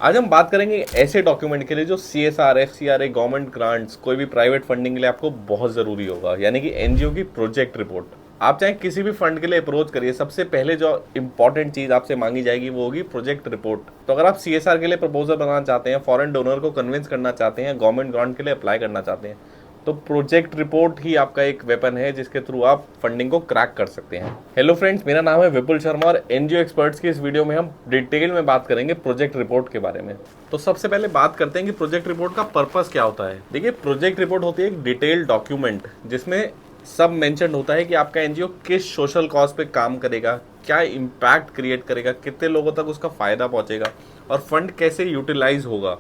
आज हम बात करेंगे ऐसे डॉक्यूमेंट के लिए जो CSR, FCRA, गवर्नमेंट ग्रांट्स, कोई भी प्राइवेट फंडिंग के लिए आपको बहुत ज़रूरी होगा, यानी कि एनजीओ की प्रोजेक्ट रिपोर्ट। आप चाहे किसी भी फंड के लिए अप्रोच करिए, सबसे पहले जो इंपॉर्टेंट चीज़ आपसे मांगी जाएगी वो होगी प्रोजेक्ट रिपोर्ट। तो अगर आप CSR के लिए प्रपोजल बनाना चाहते हैं, फॉरेन डोनर को कन्विंस करना चाहते हैं, गवर्नमेंट ग्रांट के लिए अप्लाई करना चाहते हैं, तो प्रोजेक्ट रिपोर्ट ही आपका एक वेपन है जिसके थ्रू आप फंडिंग को क्रैक कर सकते हैं। हेलो फ्रेंड्स, मेरा नाम है विपुल शर्मा और एनजीओ एक्सपर्ट्स की इस वीडियो में हम डिटेल में बात करेंगे प्रोजेक्ट रिपोर्ट के बारे में। तो सबसे पहले बात करते हैं कि प्रोजेक्ट रिपोर्ट का पर्पस क्या होता है। देखिए, प्रोजेक्ट रिपोर्ट होती है एक डिटेल डॉक्यूमेंट जिसमें सब मेंशन होता है कि आपका एनजीओ किस सोशल कॉज पे काम करेगा, क्या इम्पैक्ट क्रिएट करेगा, कितने लोगों तक उसका फायदा पहुंचेगा और फंड कैसे यूटिलाइज होगा।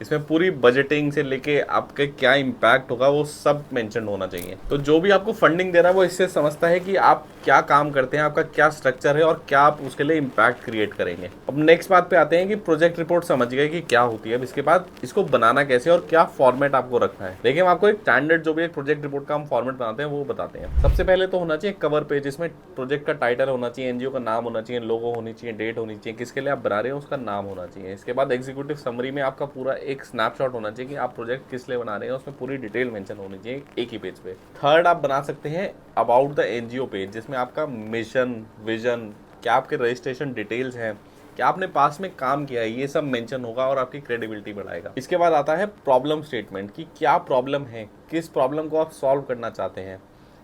इसमें पूरी बजटिंग से लेके आपके क्या इम्पैक्ट होगा वो सब मेंशन होना चाहिए। तो जो भी आपको फंडिंग दे रहा है वो इससे समझता है कि आप क्या काम करते हैं, आपका क्या स्ट्रक्चर है और क्या आप उसके लिए इम्पैक्ट क्रिएट करेंगे। अब नेक्स्ट बात पे आते हैं कि प्रोजेक्ट रिपोर्ट समझ गए कि क्या होती है। अब इसके बाद इसको बनाना कैसे और क्या फॉर्मेट आपको रखना है। देखिए, हम आपको एक स्टैंडर्ड जो भी एक प्रोजेक्ट रिपोर्ट का हम फॉर्मेट बनाते हैं वो बताते हैं। सबसे पहले तो होना चाहिए कवर पेज, जिसमें प्रोजेक्ट का टाइटल होना चाहिए, एनजीओ का नाम होना चाहिए, लोगो होनी चाहिए, डेट होनी चाहिए, किसके लिए आप बना रहे हैं उसका नाम होना चाहिए। इसके बाद एग्जीक्यूटिव समरी में आपका पूरा एक स्नैपशॉट होना चाहिए कि आप प्रोजेक्ट किस लिए बना रहे हैं, उसमें पूरी डिटेल मेंशन होनी चाहिए एक ही पेज पे। थर्ड, आप बना सकते हैं अबाउट द एनजीओ पेज, जिसमें आपका मिशन, विजन, क्या आपके रजिस्ट्रेशन डिटेल्स हैं, क्या आपने पास में काम किया है, ये सब मेंशन होगा और आपकी क्रेडिबिलिटी बढ़ाएगा। इसके बाद आता है प्रॉब्लम स्टेटमेंट कि क्या प्रॉब्लम है, किस प्रॉब्लम को आप सॉल्व करना चाहते हैं।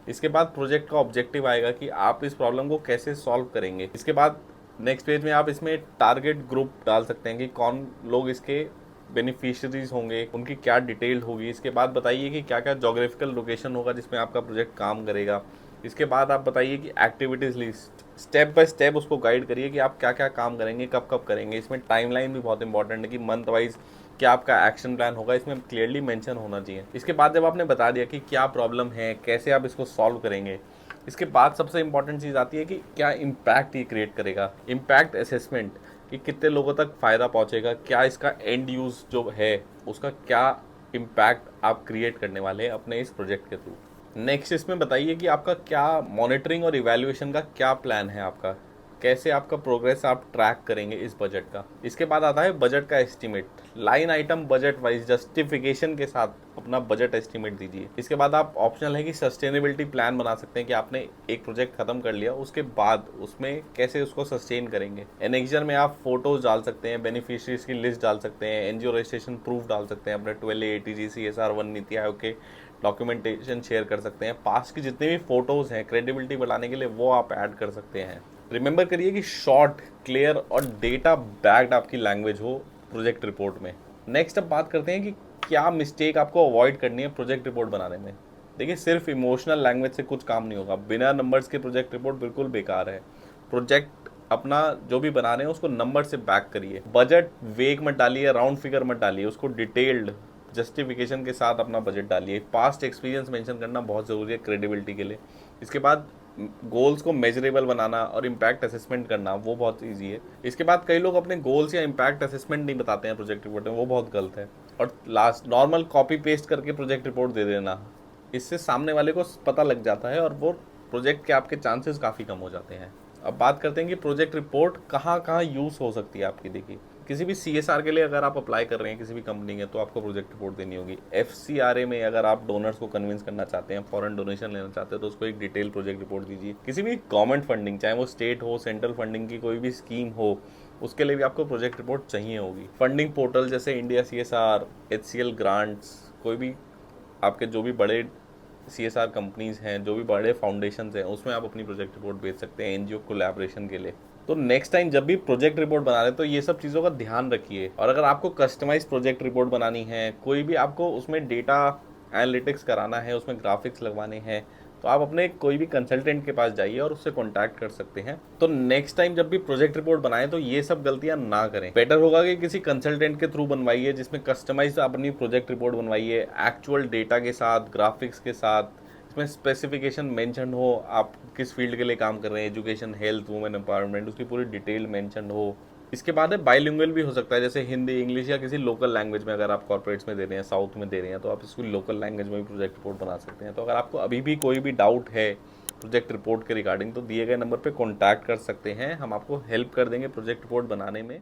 इसके बाद प्रोजेक्ट का ऑब्जेक्टिव आएगा कि आप इस प्रॉब्लम को कैसे सॉल्व करेंगे। इसके बाद नेक्स्ट पेज में आप इसमें टारगेट ग्रुप डाल सकते हैं कि कौन लोग इसके बेनिफिशरीज होंगे, उनकी क्या डिटेल होगी। इसके बाद बताइए कि क्या क्या जोग्राफिकल लोकेशन होगा जिसमें आपका प्रोजेक्ट काम करेगा। इसके बाद आप बताइए कि activities list, step by step उसको गाइड करिए कि आप क्या क्या काम करेंगे, कब कब करेंगे। इसमें टाइमलाइन भी बहुत इंपॉर्टेंट है कि मंथ वाइज क्या आपका एक्शन प्लान होगा, इसमें क्लियरली मेंशन होना चाहिए। इसके बाद जब आपने बता दिया कि क्या प्रॉब्लम है, कैसे आप इसको सॉल्व करेंगे, इसके बाद सबसे इंपॉर्टेंट चीज़ आती है कि क्या इम्पैक्ट ये क्रिएट करेगा। इम्पैक्ट असेसमेंट कि कितने लोगों तक फ़ायदा पहुंचेगा, क्या इसका एंड यूज़ जो है उसका क्या इम्पैक्ट आप क्रिएट करने वाले हैं अपने इस प्रोजेक्ट के थ्रू। नेक्स्ट, इसमें बताइए कि आपका क्या मॉनिटरिंग और इवैल्यूएशन का क्या प्लान है, आपका कैसे आपका प्रोग्रेस आप ट्रैक करेंगे इस बजट का। इसके बाद आता है बजट का estimate, line item budget wise justification के साथ अपना बजट एस्टिमेट दीजिए। इसके बाद आप ऑप्शनल है कि सस्टेनेबिलिटी प्लान बना सकते हैं कि आपने एक प्रोजेक्ट खत्म कर लिया, उसके बाद उसमें कैसे उसको सस्टेन करेंगे। एनेक्जर में आप फोटोज डाल सकते हैं, बेनिफिशरीज की लिस्ट डाल सकते हैं, एनजीओ रजिस्ट्रेशन प्रूफ डाल सकते हैं, अपने 12A ATG CSR 1 NITI Aayog के डॉक्यूमेंटेशन शेयर कर सकते हैं। पास्ट की जितने भी फोटोज हैं क्रेडिबिलिटी बढ़ाने के लिए वो आप ऐड कर सकते हैं। रिमेंबर करिए कि शॉर्ट, क्लियर और डेटा बैक्ड आपकी लैंग्वेज हो प्रोजेक्ट रिपोर्ट में। नेक्स्ट अब बात करते हैं कि क्या मिस्टेक आपको अवॉइड करनी है प्रोजेक्ट रिपोर्ट बनाने में। देखिए, सिर्फ इमोशनल लैंग्वेज से कुछ काम नहीं होगा। बिना नंबर्स के प्रोजेक्ट रिपोर्ट बिल्कुल बेकार है। प्रोजेक्ट अपना जो भी बना रहे हैं उसको नंबर से बैक करिए। बजट वेग मत डालिए, राउंड फिगर मत डालिए, उसको डिटेल्ड जस्टिफिकेशन के साथ अपना बजट डालिए। पास्ट एक्सपीरियंस मेंशन करना बहुत ज़रूरी है क्रेडिबिलिटी के लिए। इसके बाद गोल्स को मेजरेबल बनाना और इम्पैक्ट असेसमेंट करना वो बहुत इजी है। इसके बाद कई लोग अपने गोल्स या इम्पैक्ट असेसमेंट नहीं बताते हैं प्रोजेक्ट रिपोर्ट में, वो बहुत गलत है। और लास्ट, नॉर्मल कॉपी पेस्ट करके प्रोजेक्ट रिपोर्ट दे देना, इससे सामने वाले को पता लग जाता है और वो प्रोजेक्ट के आपके चांसेस काफ़ी कम हो जाते हैं। अब बात करते हैं कि प्रोजेक्ट रिपोर्ट कहाँ कहाँ यूज़ हो सकती है आपकी। देखिए, किसी भी CSR के लिए अगर आप अप्लाई कर रहे हैं किसी भी कंपनी के, तो आपको प्रोजेक्ट रिपोर्ट देनी होगी। FCRA में अगर आप डोनर्स को कन्विंस करना चाहते हैं, फॉरेन डोनेशन लेना चाहते हैं, तो उसको एक डिटेल प्रोजेक्ट रिपोर्ट दीजिए। किसी भी गवर्नमेंट फंडिंग, चाहे वो स्टेट हो, सेंट्रल फंडिंग की कोई भी स्कीम हो, उसके लिए भी आपको प्रोजेक्ट रिपोर्ट चाहिए होगी। फंडिंग पोर्टल जैसे इंडिया CSR, HCL ग्रांट्स, कोई भी आपके जो भी बड़े CSR कंपनीज़ हैं, जो भी बड़े फाउंडेशंस हैं, उसमें आप अपनी प्रोजेक्ट रिपोर्ट भेज सकते हैं एनजीओ कोलैबोरेशन के लिए। तो नेक्स्ट टाइम जब भी प्रोजेक्ट रिपोर्ट बना रहे हैं तो ये सब चीज़ों का ध्यान रखिए। और अगर आपको कस्टमाइज प्रोजेक्ट रिपोर्ट बनानी है, कोई भी आपको उसमें डेटा एनालिटिक्स कराना है, उसमें ग्राफिक्स लगवाने हैं, तो आप अपने कोई भी कंसल्टेंट के पास जाइए और उससे कॉन्टैक्ट कर सकते हैं। तो नेक्स्ट टाइम जब भी प्रोजेक्ट रिपोर्ट बनाएं तो ये सब गलतियां ना करें। बेटर होगा कि किसी कंसल्टेंट के थ्रू बनवाइए, जिसमें कस्टमाइज अपनी प्रोजेक्ट रिपोर्ट बनवाइए, एक्चुअल डेटा के साथ, ग्राफिक्स के साथ, इसमें स्पेसिफिकेशन मेंशन हो, आप किस फील्ड के लिए काम कर रहे हैं, एजुकेशन, हेल्थ, वुमेन एम्पावरमेंट, उसकी पूरी डिटेल मेंशन हो। इसके बाद है बाइलिंगुअल भी हो सकता है, जैसे हिंदी, इंग्लिश या किसी लोकल लैंग्वेज में। अगर आप कॉर्पोरेट्स में दे रहे हैं, साउथ में दे रहे हैं, तो आप इसको लोकल लैंग्वेज में भी प्रोजेक्ट रिपोर्ट बना सकते हैं। तो अगर आपको अभी भी कोई भी डाउट है प्रोजेक्ट रिपोर्ट के रिगार्डिंग, तो दिए गए नंबर पे कॉन्टैक्ट कर सकते हैं, हम आपको हेल्प कर देंगे प्रोजेक्ट रिपोर्ट बनाने में।